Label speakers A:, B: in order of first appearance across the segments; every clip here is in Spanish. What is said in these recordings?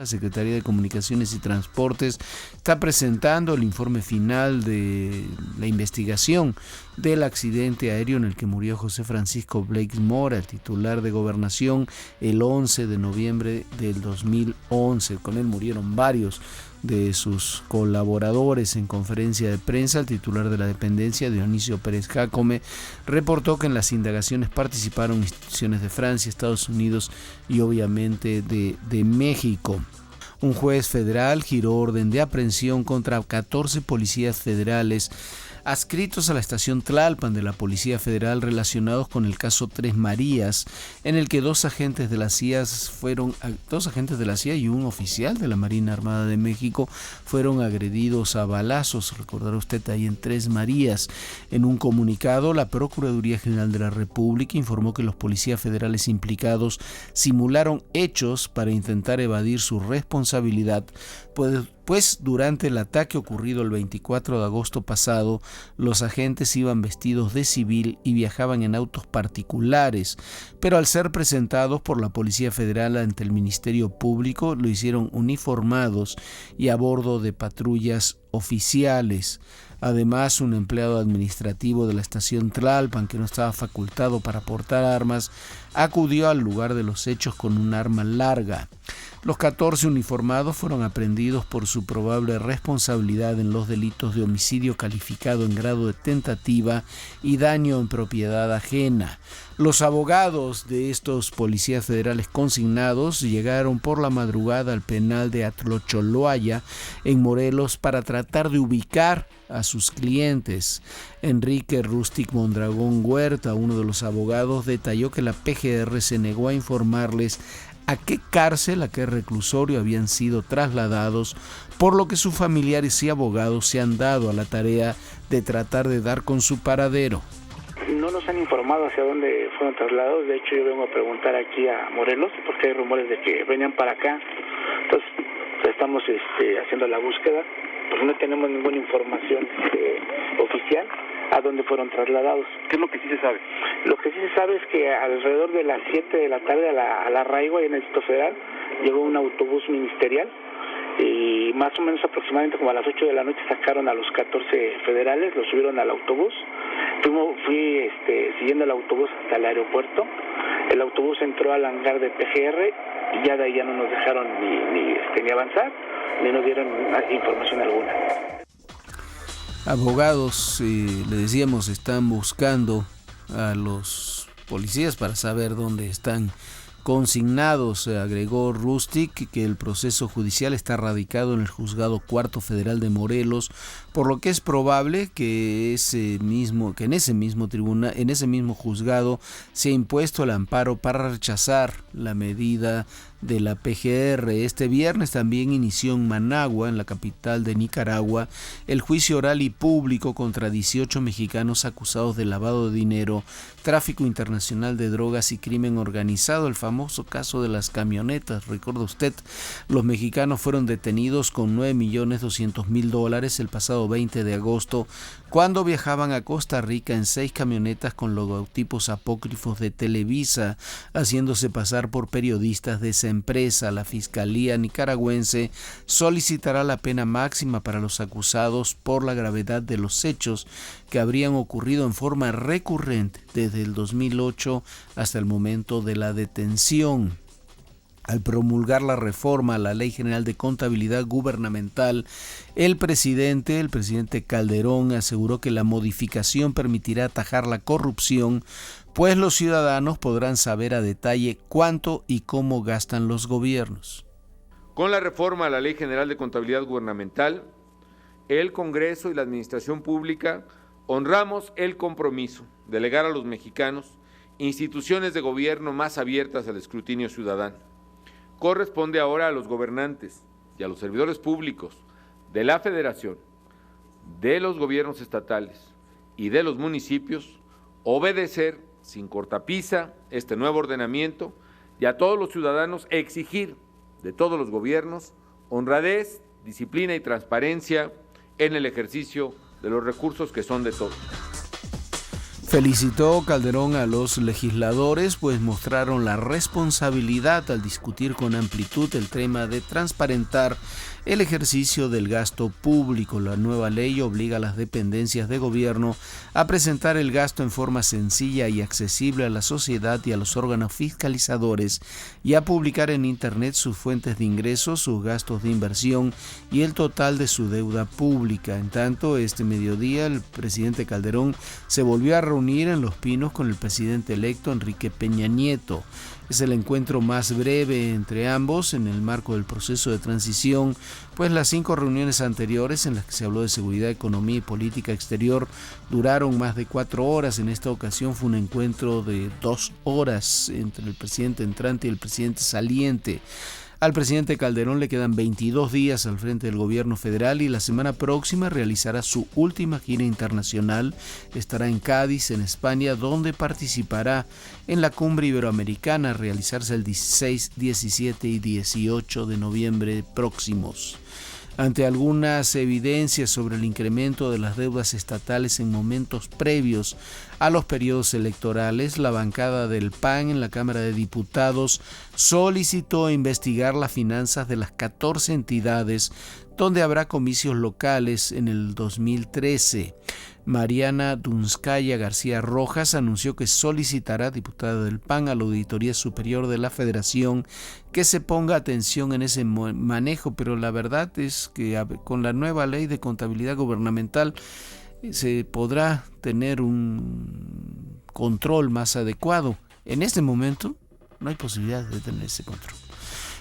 A: La Secretaría de Comunicaciones y Transportes está presentando el informe final de la investigación del accidente aéreo en el que murió José Francisco Blake Mora, titular de Gobernación, el 11 de noviembre del 2011. Con él murieron varios de sus colaboradores. En conferencia de prensa, el titular de la dependencia, Dionisio Pérez Jácome, reportó que en las indagaciones participaron instituciones de Francia, Estados Unidos y obviamente de México. Un juez federal giró orden de aprehensión contra 14 policías federales adscritos a la estación Tlalpan de la Policía Federal relacionados con el caso Tres Marías, en el que dos agentes de la CIA y un oficial de la Marina Armada de México fueron agredidos a balazos. Recordará usted ahí en Tres Marías. En un comunicado, la Procuraduría General de la República informó que los policías federales implicados simularon hechos para intentar evadir su responsabilidad, pues durante el ataque ocurrido el 24 de agosto pasado, los agentes iban vestidos de civil y viajaban en autos particulares, pero al ser presentados por la Policía Federal ante el Ministerio Público, lo hicieron uniformados y a bordo de patrullas oficiales. Además, un empleado administrativo de la estación Tlalpan, que no estaba facultado para portar armas, acudió al lugar de los hechos con un arma larga. Los 14 uniformados fueron aprehendidos por su probable responsabilidad en los delitos de homicidio calificado en grado de tentativa y daño en propiedad ajena. Los abogados de estos policías federales consignados llegaron por la madrugada al penal de Atlacholoaya en Morelos para tratar de ubicar a sus clientes. Enrique Rustic Mondragón Huerta, uno de los abogados, detalló que la PGR se negó a informarles a qué cárcel, a qué reclusorio habían sido trasladados, por lo que sus familiares y abogados se han dado a la tarea de tratar de dar con su paradero.
B: No nos han informado hacia dónde fueron trasladados. De hecho, yo vengo a preguntar aquí a Morelos porque hay rumores de que venían para acá. Entonces, estamos haciendo la búsqueda, porque no tenemos ninguna información oficial a dónde fueron trasladados.
C: ¿Qué es lo que sí se sabe?
B: Lo que sí se sabe es que alrededor de las 7 de la tarde a la Arraigo, ahí en el Distrito Federal, llegó un autobús ministerial y más o menos aproximadamente como a las 8 de la noche sacaron a los 14 federales, los subieron al autobús. Fui siguiendo el autobús hasta el aeropuerto. El autobús entró al hangar de PGR y ya de ahí ya no nos dejaron ni avanzar, ni nos dieron información alguna.
A: Abogados, le decíamos, están buscando a los policías para saber dónde están consignados. Agregó Rustic que el proceso judicial está radicado en el Juzgado Cuarto Federal de Morelos, por lo que es probable que en ese mismo juzgado se ha impuesto el amparo para rechazar la medida de la PGR. Este viernes también inició en Managua, en la capital de Nicaragua, el juicio oral y público contra 18 mexicanos acusados de lavado de dinero, tráfico internacional de drogas y crimen organizado, el famoso caso de las camionetas. Recuerda usted, los mexicanos fueron detenidos con $9.200.000 el pasado 20 de agosto, cuando viajaban a Costa Rica en 6 camionetas con logotipos apócrifos de Televisa, haciéndose pasar por periodistas de esa empresa. La Fiscalía nicaragüense solicitará la pena máxima para los acusados por la gravedad de los hechos que habrían ocurrido en forma recurrente desde el 2008 hasta el momento de la detención. Al promulgar la reforma a la Ley General de Contabilidad Gubernamental, el presidente Calderón aseguró que la modificación permitirá atajar la corrupción, pues los ciudadanos podrán saber a detalle cuánto y cómo gastan los gobiernos.
C: Con la reforma a la Ley General de Contabilidad Gubernamental, el Congreso y la Administración Pública honramos el compromiso de legar a los mexicanos instituciones de gobierno más abiertas al escrutinio ciudadano. Corresponde ahora a los gobernantes y a los servidores públicos de la Federación, de los gobiernos estatales y de los municipios obedecer sin cortapisa este nuevo ordenamiento y a todos los ciudadanos exigir de todos los gobiernos honradez, disciplina y transparencia en el ejercicio de los recursos que son de todos.
A: Felicitó Calderón a los legisladores, pues mostraron la responsabilidad al discutir con amplitud el tema de transparentar el ejercicio del gasto público. La nueva ley obliga a las dependencias de gobierno a presentar el gasto en forma sencilla y accesible a la sociedad y a los órganos fiscalizadores y a publicar en Internet sus fuentes de ingresos, sus gastos de inversión y el total de su deuda pública. En tanto, este mediodía el presidente Calderón se volvió a reunir en Los Pinos con el presidente electo Enrique Peña Nieto. Es el encuentro más breve entre ambos en el marco del proceso de transición, pues las 5 reuniones anteriores en las que se habló de seguridad, economía y política exterior duraron más de 4 horas. En esta ocasión fue un encuentro de 2 horas entre el presidente entrante y el presidente saliente. Al presidente Calderón le quedan 22 días al frente del gobierno federal y la semana próxima realizará su última gira internacional. Estará en Cádiz, en España, donde participará en la Cumbre Iberoamericana a realizarse el 16, 17 y 18 de noviembre próximos. Ante algunas evidencias sobre el incremento de las deudas estatales en momentos previos a los periodos electorales, la bancada del PAN en la Cámara de Diputados solicitó investigar las finanzas de las 14 entidades donde habrá comicios locales en el 2013. Mariana Dunskaya García Rojas anunció que solicitará, diputada del PAN, a la Auditoría Superior de la Federación que se ponga atención en ese manejo, pero la verdad es que con la nueva ley de contabilidad gubernamental se podrá tener un control más adecuado. En este momento no hay posibilidad de tener ese control.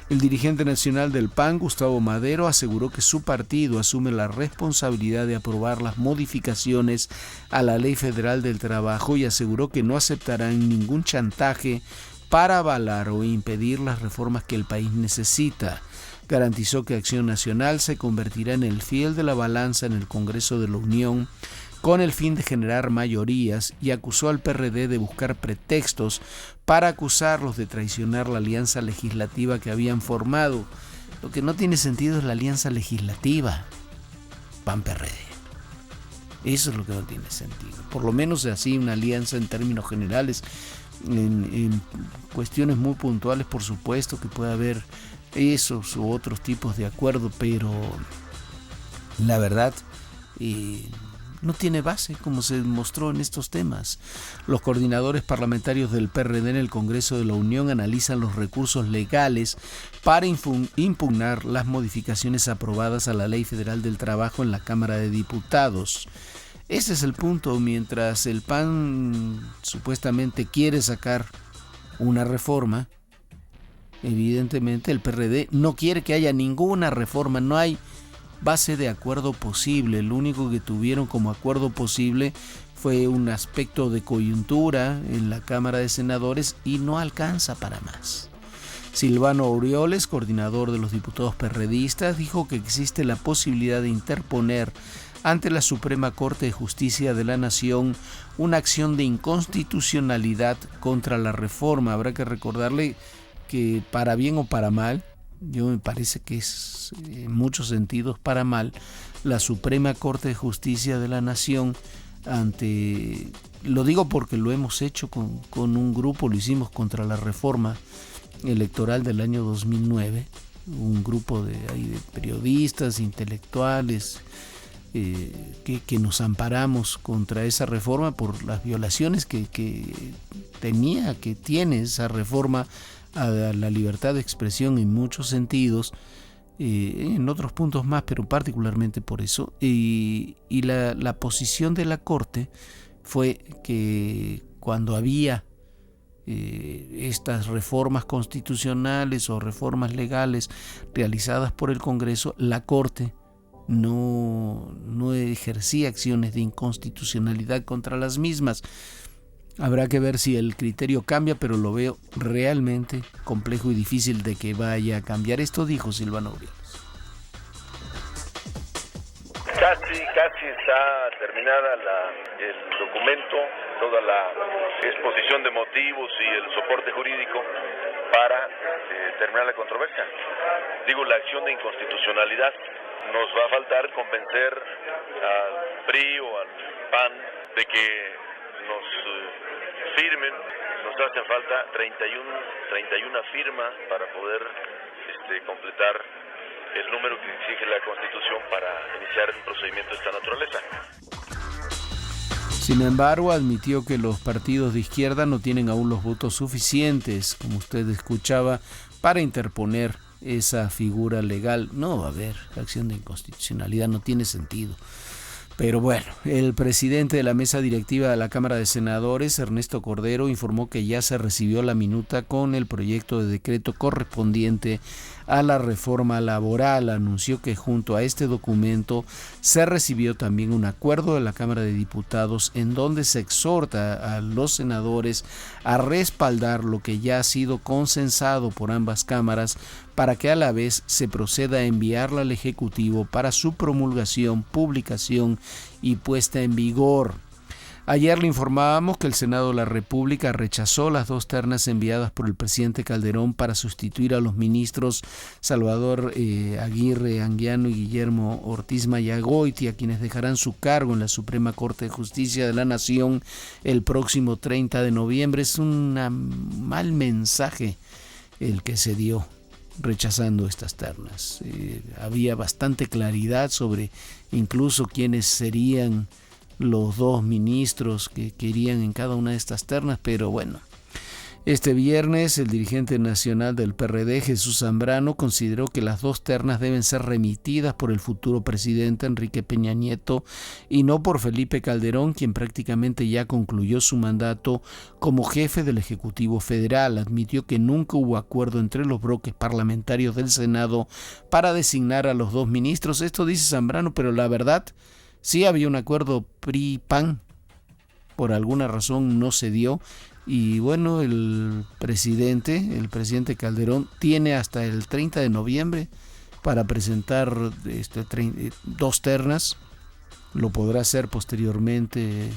A: El dirigente nacional del PAN, Gustavo Madero, aseguró que su partido asume la responsabilidad de aprobar las modificaciones a la Ley Federal del Trabajo y aseguró que no aceptarán ningún chantaje para avalar o impedir las reformas que el país necesita. Garantizó que Acción Nacional se convertirá en el fiel de la balanza en el Congreso de la Unión con el fin de generar mayorías y acusó al PRD de buscar pretextos para acusarlos de traicionar la alianza legislativa que habían formado. Lo que no tiene sentido es la alianza legislativa PAN-PRD. Eso es lo que no tiene sentido. Por lo menos así una alianza en términos generales, en cuestiones muy puntuales, por supuesto que puede haber esos u otros tipos de acuerdo, pero la verdad no tiene base, como se mostró en estos temas. Los coordinadores parlamentarios del PRD en el Congreso de la Unión analizan los recursos legales para impugnar las modificaciones aprobadas a la Ley Federal del Trabajo en la Cámara de Diputados. Ese es el punto. Mientras el PAN supuestamente quiere sacar una reforma, evidentemente el PRD no quiere que haya ninguna reforma. No hay base de acuerdo posible. Lo único que tuvieron como acuerdo posible fue un aspecto de coyuntura en la Cámara de Senadores y no alcanza para más. Silvano Aureoles, coordinador de los diputados perredistas, dijo que existe la posibilidad de interponer ante la Suprema Corte de Justicia de la Nación una acción de inconstitucionalidad contra la reforma. Habrá que recordarle que para bien o para mal, yo me parece que es en muchos sentidos para mal, la Suprema Corte de Justicia de la Nación lo digo porque lo hemos hecho con un grupo, lo hicimos contra la reforma electoral del año 2009, un grupo de periodistas, intelectuales, que nos amparamos contra esa reforma por las violaciones que tiene esa reforma a la libertad de expresión en muchos sentidos, en otros puntos más, pero particularmente por eso. Y la posición de la Corte fue que cuando había estas reformas constitucionales o reformas legales realizadas por el Congreso, la Corte no ejercía acciones de inconstitucionalidad contra las mismas. Habrá que ver si el criterio cambia, pero lo veo realmente complejo y difícil de que vaya a cambiar. Esto dijo Silvano Aureoles.
D: Casi está terminada el documento, toda la exposición de motivos y el soporte jurídico para terminar la controversia. Digo, la acción de inconstitucionalidad. Nos va a faltar convencer al PRI o al PAN de que nos firmen. Nos hacen falta 31 firmas para poder completar el número que exige la Constitución para iniciar un procedimiento de esta naturaleza.
A: Sin embargo, admitió que los partidos de izquierda no tienen aún los votos suficientes, como usted escuchaba, para interponer esa figura legal. No va a haber acción de inconstitucionalidad, no tiene sentido. Pero bueno, el presidente de la mesa directiva de la Cámara de Senadores, Ernesto Cordero, informó que ya se recibió la minuta con el proyecto de decreto correspondiente a la reforma laboral. Anunció que junto a este documento se recibió también un acuerdo de la Cámara de Diputados en donde se exhorta a los senadores a respaldar lo que ya ha sido consensado por ambas cámaras para que a la vez se proceda a enviarla al Ejecutivo para su promulgación, publicación y puesta en vigor. Ayer le informábamos que el Senado de la República rechazó las 2 ternas enviadas por el presidente Calderón para sustituir a los ministros Salvador Aguirre Anguiano y Guillermo Ortiz Mayagoitia, quienes dejarán su cargo en la Suprema Corte de Justicia de la Nación el próximo 30 de noviembre. Es un mal mensaje el que se dio rechazando estas ternas. Había bastante claridad sobre incluso quiénes serían los 2 ministros que querían en cada una de estas ternas, pero bueno. Este viernes, el dirigente nacional del PRD, Jesús Zambrano, consideró que las 2 ternas deben ser remitidas por el futuro presidente Enrique Peña Nieto y no por Felipe Calderón, quien prácticamente ya concluyó su mandato como jefe del Ejecutivo Federal. Admitió que nunca hubo acuerdo entre los bloques parlamentarios del Senado para designar a los 2 ministros. Esto dice Zambrano, pero la verdad, sí había un acuerdo PRI-PAN. Por alguna razón no se dio. Y bueno, el presidente Calderón tiene hasta el 30 de noviembre para presentar 2 ternas. Lo podrá hacer posteriormente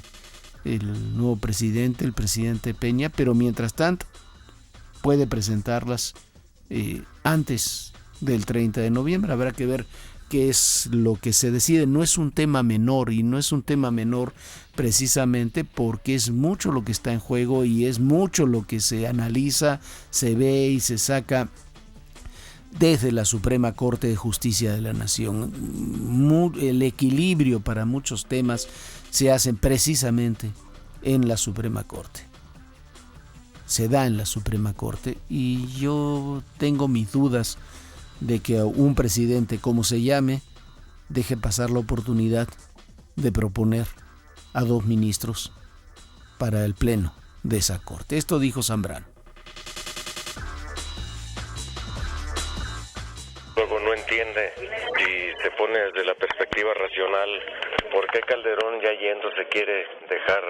A: el nuevo presidente, el presidente Peña, pero mientras tanto puede presentarlas antes del 30 de noviembre. Habrá que ver qué es lo que se decide. No es un tema menor, y no es un tema menor precisamente porque es mucho lo que está en juego y es mucho lo que se analiza, se ve y se saca desde la Suprema Corte de Justicia de la Nación. El equilibrio para muchos temas se hace precisamente en la Suprema Corte. Se da en la Suprema Corte y yo tengo mis dudas de que un presidente, como se llame, deje pasar la oportunidad de proponer a 2 ministros para el pleno de esa corte. Esto dijo Zambrano.
E: Luego no entiende y se pone desde la perspectiva racional por qué Calderón, ya yéndose, quiere dejar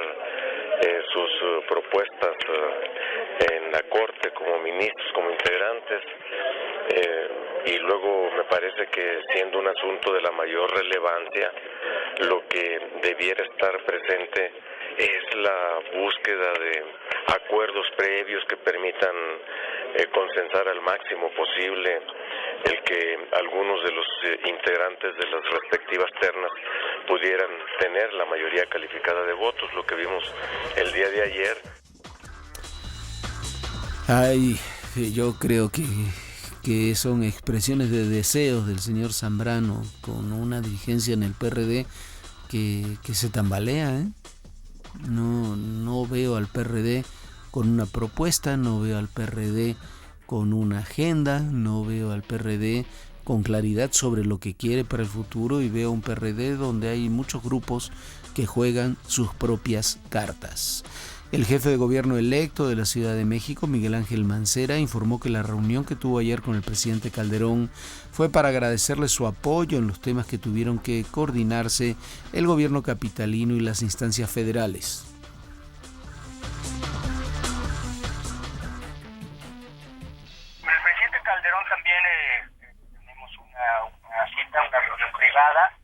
E: sus propuestas en la corte como ministros, como integrantes. Y luego me parece que, siendo un asunto de la mayor relevancia, lo que debiera estar presente es la búsqueda de acuerdos previos que permitan consensar al máximo posible el que algunos de los integrantes de las respectivas ternas pudieran tener la mayoría calificada de votos, lo que vimos el día de ayer.
A: Yo creo que son expresiones de deseos del señor Zambrano con una dirigencia en el PRD que se tambalea. No veo al PRD con una propuesta, no veo al PRD con una agenda, no veo al PRD con claridad sobre lo que quiere para el futuro, y veo un PRD donde hay muchos grupos que juegan sus propias cartas. El jefe de gobierno electo de la Ciudad de México, Miguel Ángel Mancera, informó que la reunión que tuvo ayer con el presidente Calderón fue para agradecerle su apoyo en los temas que tuvieron que coordinarse el gobierno capitalino y las instancias federales.
F: Con el presidente Calderón también tenemos una cita, una reunión privada,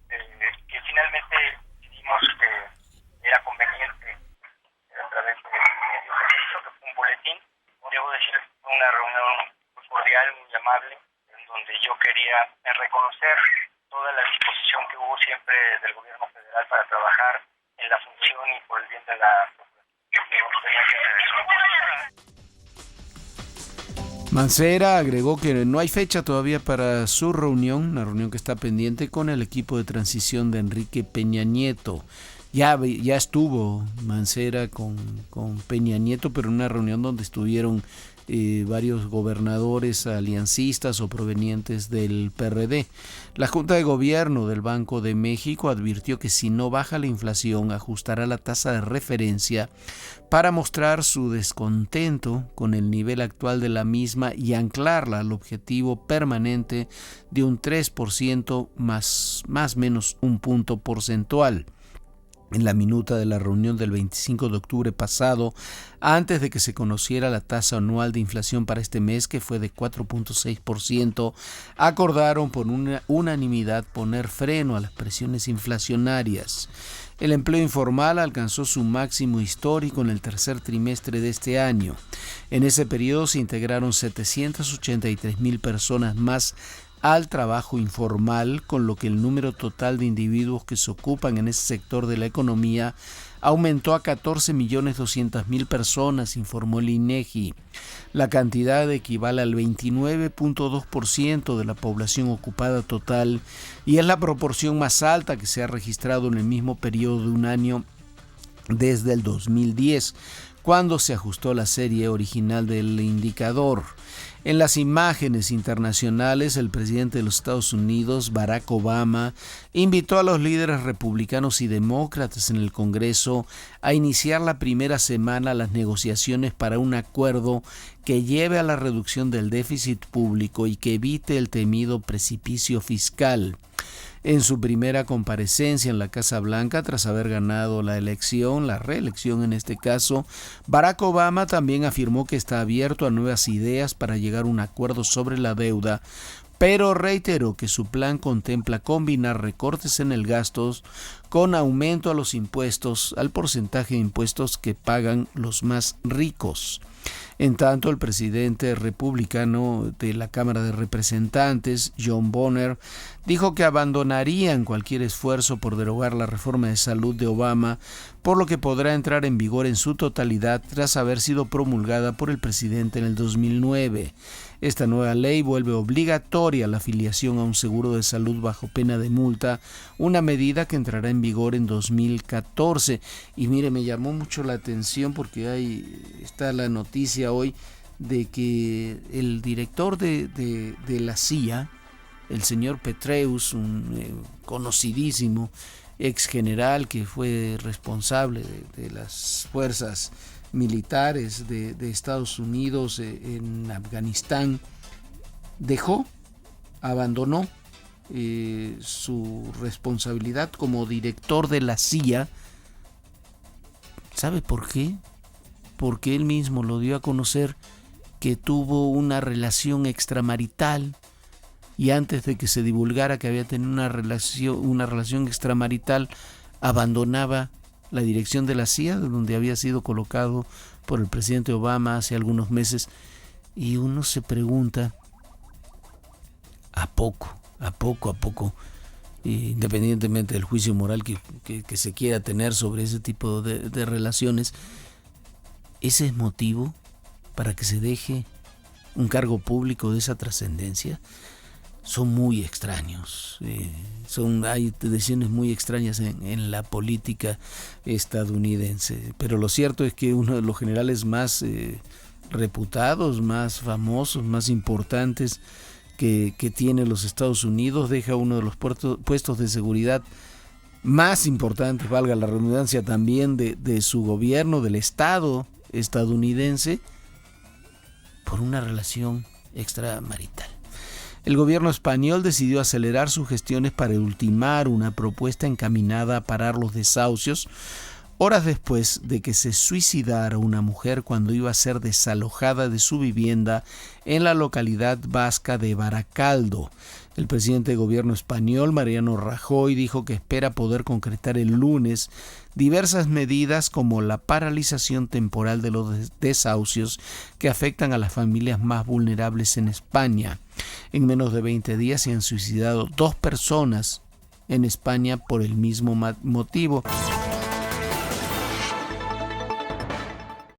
F: que finalmente decidimos que era conveniente a través de medios de hecho, que fue un boletín. Debo decir, fue una reunión muy cordial, muy amable, en donde yo quería reconocer toda la disposición que hubo siempre del gobierno federal para trabajar en la función y por el bien de la población
A: Mancera agregó que no hay fecha todavía para su reunión, una reunión que está pendiente con el equipo de transición de Enrique Peña Nieto. Ya estuvo Mancera con Peña Nieto, pero en una reunión donde estuvieron varios gobernadores aliancistas o provenientes del PRD. La Junta de Gobierno del Banco de México advirtió que si no baja la inflación, ajustará la tasa de referencia para mostrar su descontento con el nivel actual de la misma y anclarla al objetivo permanente de un 3% más menos un punto porcentual. En la minuta de la reunión del 25 de octubre pasado, antes de que se conociera la tasa anual de inflación para este mes, que fue de 4.6%, acordaron por unanimidad poner freno a las presiones inflacionarias. El empleo informal alcanzó su máximo histórico en el tercer trimestre de este año. En ese periodo se integraron 783,000 personas más al trabajo informal, con lo que el número total de individuos que se ocupan en ese sector de la economía aumentó a 14.200.000 personas, informó el INEGI. La cantidad equivale al 29.2% de la población ocupada total y es la proporción más alta que se ha registrado en el mismo periodo de un año desde el 2010, cuando se ajustó la serie original del indicador. En las imágenes internacionales, el presidente de los Estados Unidos, Barack Obama, invitó a los líderes republicanos y demócratas en el Congreso a iniciar la primera semana las negociaciones para un acuerdo que lleve a la reducción del déficit público y que evite el temido precipicio fiscal. En su primera comparecencia en la Casa Blanca, tras haber ganado la reelección en este caso, Barack Obama también afirmó que está abierto a nuevas ideas para llegar a un acuerdo sobre la deuda, pero reiteró que su plan contempla combinar recortes en el gasto con aumento a los impuestos, al porcentaje de impuestos que pagan los más ricos. En tanto, el presidente republicano de la Cámara de Representantes, John Boehner, dijo que abandonarían cualquier esfuerzo por derogar la reforma de salud de Obama, por lo que podrá entrar en vigor en su totalidad tras haber sido promulgada por el presidente en el 2009. Esta nueva ley vuelve obligatoria la afiliación a un seguro de salud bajo pena de multa, una medida que entrará en vigor en 2014. Y mire, me llamó mucho la atención porque ahí está la noticia hoy de que el director de la CIA, el señor Petraeus, un conocidísimo ex general que fue responsable de las fuerzas militares de Estados Unidos en Afganistán, abandonó su responsabilidad como director de la CIA. ¿Sabe por qué? Porque él mismo lo dio a conocer que tuvo una relación extramarital, y antes de que se divulgara que había tenido una relación extramarital, abandonaba la dirección de la CIA, donde había sido colocado por el presidente Obama hace algunos meses. Y uno se pregunta, ¿a poco, independientemente del juicio moral que se quiera tener sobre ese tipo de relaciones, ese es motivo para que se deje un cargo público de esa trascendencia? Son muy extraños, hay decisiones muy extrañas en la política estadounidense, pero lo cierto es que uno de los generales más reputados, más famosos, más importantes que tiene los Estados Unidos deja uno de los puestos de seguridad más importantes, valga la redundancia, también de su gobierno, del Estado estadounidense, por una relación extramarital. El gobierno español decidió acelerar sus gestiones para ultimar una propuesta encaminada a parar los desahucios, horas después de que se suicidara una mujer cuando iba a ser desalojada de su vivienda en la localidad vasca de Baracaldo. El presidente de gobierno español, Mariano Rajoy, dijo que espera poder concretar el lunes diversas medidas como la paralización temporal de los desahucios que afectan a las familias más vulnerables en España. En menos de 20 días se han suicidado 2 personas en España por el mismo motivo.